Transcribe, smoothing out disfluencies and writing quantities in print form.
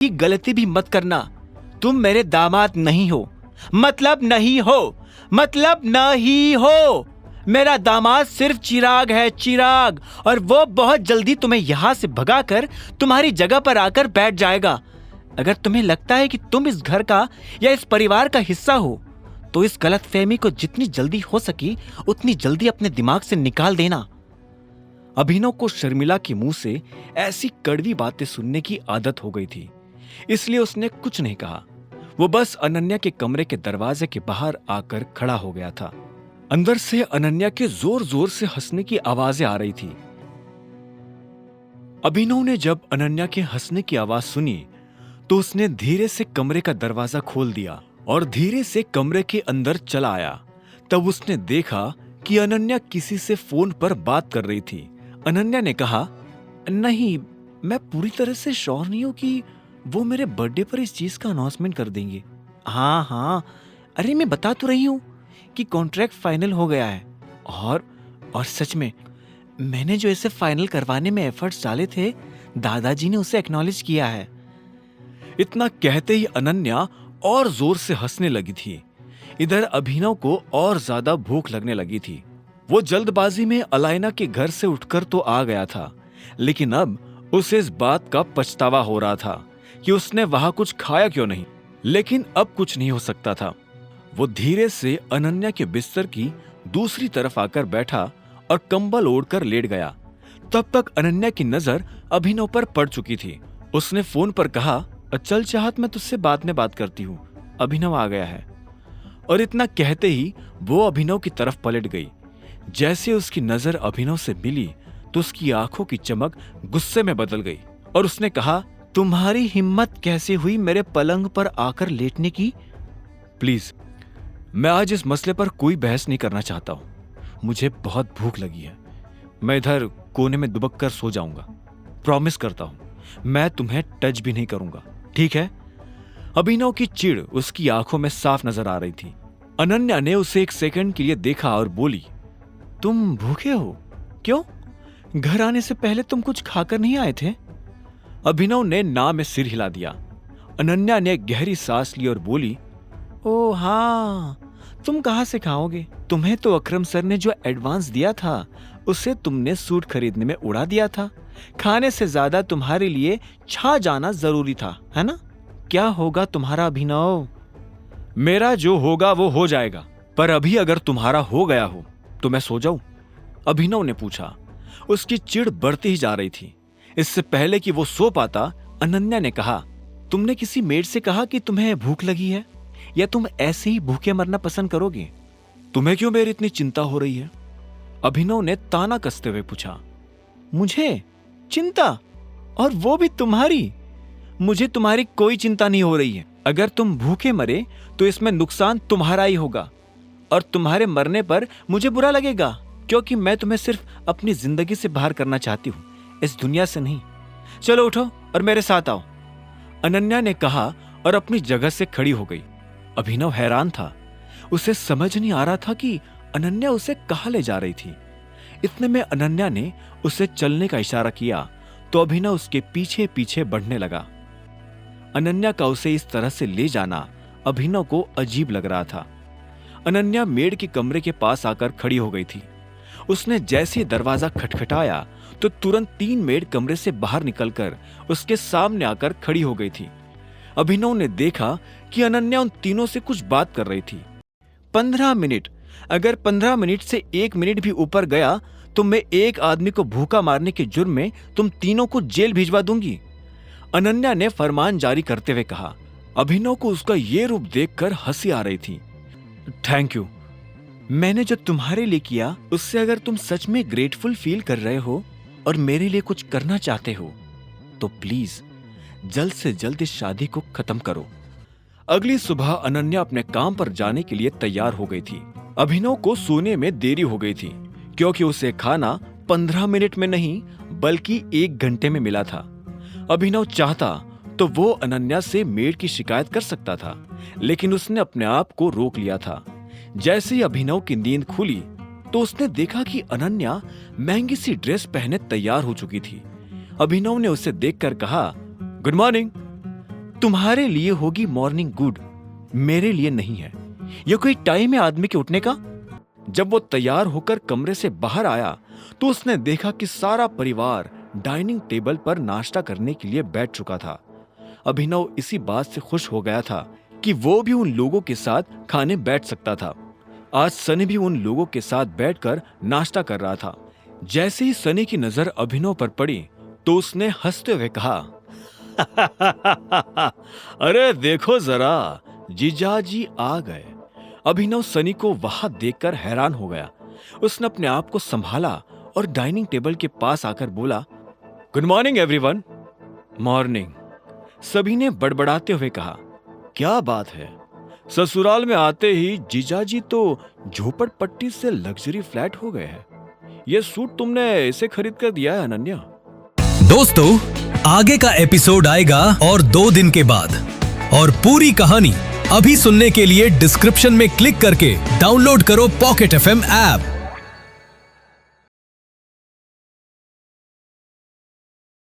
की गलती भी मत करना। तुम मेरे दामाद नहीं हो, मतलब नहीं हो, मतलब नहीं हो। मेरा दामाद सिर्फ चिराग है, चिराग, और वो बहुत जल्दी तुम्हें यहां से भगाकर तुम्हारी जगह पर आकर बैठ जाएगा। अगर तुम्हें लगता है कि तुम इस घर का या इस परिवार का हिस्सा हो, तो इस गलतफहमी को जितनी जल्दी हो सकी उतनी जल्दी अपने दिमाग से निकाल देना। अभिनव को शर्मिला के मुंह से ऐसी कड़वी बातें सुनने की आदत हो गई थी, इसलिए उसने कुछ नहीं कहा। वो बस अनन्या के कमरे के दरवाजे के बाहर आकर खड़ा हो गया था। अंदर से अनन्या के जोर जोर से हंसने की आवाजें आ रही थी। अभिनव ने जब अनन्या के हंसने की आवाज सुनी तो उसने धीरे से कमरे का दरवाजा खोल दिया और धीरे से कमरे के अंदर चला आया। तब उसने देखा कि अनन्या किसी से फोन पर बात कर रही थी। अनन्या ने कहा, नहीं, मैं पूरी तरह से श्योर नहीं हूं कि वो मेरे बर्थडे पर इस चीज का अनाउंसमेंट कर देंगे। हाँ हाँ, अरे मैं बता तो रही हूं कि कॉन्ट्रैक्ट फाइनल हो गया है। और सच में मैंने जो इसे फाइनल करवाने में एफर्ट्स डाले थे, दादाजी ने उसे एक्नॉलेज किया है। इतना कहते ही अनन्या और जोर से हंसने लगी थी। इधर अभिनव को और ज्यादा भूख लगने लगी थी। वो जल्दबाजी में अलाइना के घर से उठकर तो आ गया था, लेकिन अब उसे इस बात का पछतावा हो रहा था कि उसने वहां कुछ खाया क्यों नहीं। लेकिन अब कुछ नहीं हो सकता था। वो धीरे से अनन्या के बिस्तर की दूसरी तरफ आकर बैठा और कंबल ओढ़कर लेट गया। तब तक अनन्या की नजर अभिनव पर पड़ चुकी थी। उसने फोन पर कहा, चल चाहत, मैं तुझसे बाद में बात करती हूँ, अभिनव आ गया है। और इतना कहते ही वो अभिनव की तरफ पलट गई। जैसे उसकी नजर अभिनव से मिली तो उसकी आंखों की चमक गुस्से में बदल गई और उसने कहा, तुम्हारी हिम्मत कैसे हुई मेरे पलंग पर आकर लेटने की? प्लीज, मैं आज इस मसले पर कोई बहस नहीं करना चाहता हूं। मुझे बहुत भूख लगी है। मैं इधर कोने में दुबक कर सो जाऊंगा। प्रॉमिस करता हूं, मैं तुम्हें टच भी नहीं करूंगा, ठीक है? अभिनव की चिढ़ उसकी आंखों में साफ नजर आ रही थी। अनन्या ने उसे एक सेकंड के लिए देखा और बोली, तुम भूखे हो? क्यों? घर आने से पहले तुम कुछ खाकर नहीं आए थे? अभिनव ने ना में सिर हिला दिया। अनन्या ने गहरी सांस ली और बोली, ओ हाँ, तुम कहां से खाओगे? तुम्हें तो अकरम सर ने जो एडवांस दिया था उसे तुमने सूट खरीदने में उड़ा दिया था। खाने से ज्यादा तुम्हारे लिए छा जाना जरूरी था, है ना? क्या होगा तुम्हारा अभिनव? मेरा जो होगा वो हो जाएगा, पर अभी अगर तुम्हारा हो गया हो तो मैं सो जाऊं? अभिनव ने पूछा। उसकी चिढ़ बढ़ती ही जा रही थी। इससे पहले कि वो सो पाता, अनन्या ने कहा, तुमने किसी मेड से कहा कि तुम्हें भूख लगी है, या तुम ऐसे ही भूखे मरना पसंद करोगे? तुम्हें क्यों मेरी इतनी चिंता हो रही है? अभिनव ने ताना कसते हुए पूछा। मुझे चिंता? और वो भी तुम्हारी? मुझे तुम्हारी कोई चिंता नहीं हो रही है। अगर तुम भूखे मरे तो इसमें नुकसान तुम्हारा ही होगा, और तुम्हारे मरने पर मुझे बुरा लगेगा, क्योंकि मैं तुम्हें सिर्फ अपनी जिंदगी से बाहर करना चाहती हूं, इस दुनिया से नहीं। चलो उठो और मेरे साथ आओ, अनन्या ने कहा और अपनी जगह से खड़ी हो गई। अभिनव हैरान था। उसे समझ नहीं आ रहा था कि अनन्या उसे कहां ले जा रही थी। इतने में अनन्या ने उसे चलने का इशारा किया तो अभिनव उसके पीछे पीछे बढ़ने लगा। अनन्या का उसे इस तरह से ले जाना अभिनव को अजीब लग रहा था। अनन्या मेड के कमरे के पास आकर खड़ी हो गई थी। उसने जैसे दरवाजा खटखटाया तो तुरंत 3 मेड कमरे से बाहर निकलकर उसके सामने आकर खड़ी हो गई थी। अभिनव ने देखा कि अनन्या उन तीनों से कुछ बात कर रही थी। 15 मिनट, अगर 15 मिनट से 1 मिनट भी ऊपर गया तो मैं एक आदमी को भूखा मारने के जुर्म में तुम तीनों को जेल भिजवा दूंगी, अनन्या ने फरमान जारी करते हुए कहा। अभिनव को उसका ये रूप देखकर हंसी आ रही थी। Thank you. मैंने जो तुम्हारे लिए किया उससे अगर तुम सच में ग्रेटफुल फील कर रहे हो और मेरे लिए कुछ करना चाहते हो तो प्लीज जल्द से जल्द इस शादी को खत्म करो। अगली सुबह अनन्या अपने काम पर जाने के लिए तैयार हो गई थी। अभिनव को सोने में देरी हो गई थी, क्योंकि उसे खाना 15 मिनट में नहीं बल्कि 1 घंटे में मिला था। अभिनव चाहता तो वो अनन्या से मेड की शिकायत कर सकता था, लेकिन उसने अपने आप को रोक लिया था। जैसे ही अभिनव की नींद खुली तो उसने देखा कि अनन्या महंगी सी ड्रेस पहने तैयार हो चुकी थी। अभिनव ने उसे देखकर कहा, गुड मॉर्निंग। तुम्हारे लिए होगी मॉर्निंग गुड, मेरे लिए नहीं है। यह कोई टाइम है आदमी के उठने का? जब वो तैयार होकर कमरे से बाहर आया तो उसने देखा कि सारा परिवार डाइनिंग टेबल पर नाश्ता करने के लिए बैठ चुका था। अभिनव इसी बात से खुश हो गया था कि वो भी उन लोगों के साथ खाने बैठ सकता था। आज सनी भी उन लोगों के साथ बैठकर नाश्ता कर रहा था। जैसे ही सनी की नजर अभिनव पर पड़ी तो उसने हंसते हुए कहा, अरे देखो जरा, जीजाजी आ गए। अभिनव सनी को वहां देखकर हैरान हो गया। उसने अपने आप को संभाला और डाइनिंग टेबल के पास आकर बोला, गुड मॉर्निंग एवरीवन। मॉर्निंग, सभी ने बड़बड़ाते हुए कहा। क्या बात है, ससुराल में आते ही जीजाजी तो झोपड़पट्टी से लग्जरी फ्लैट हो गए हैं। ये सूट तुमने इसे खरीद कर दिया है अनन्या? दोस्तों, आगे का एपिसोड आएगा और 2 दिन के बाद, और पूरी कहानी अभी सुनने के लिए डिस्क्रिप्शन में क्लिक करके डाउनलोड करो पॉकेट FM ऐप।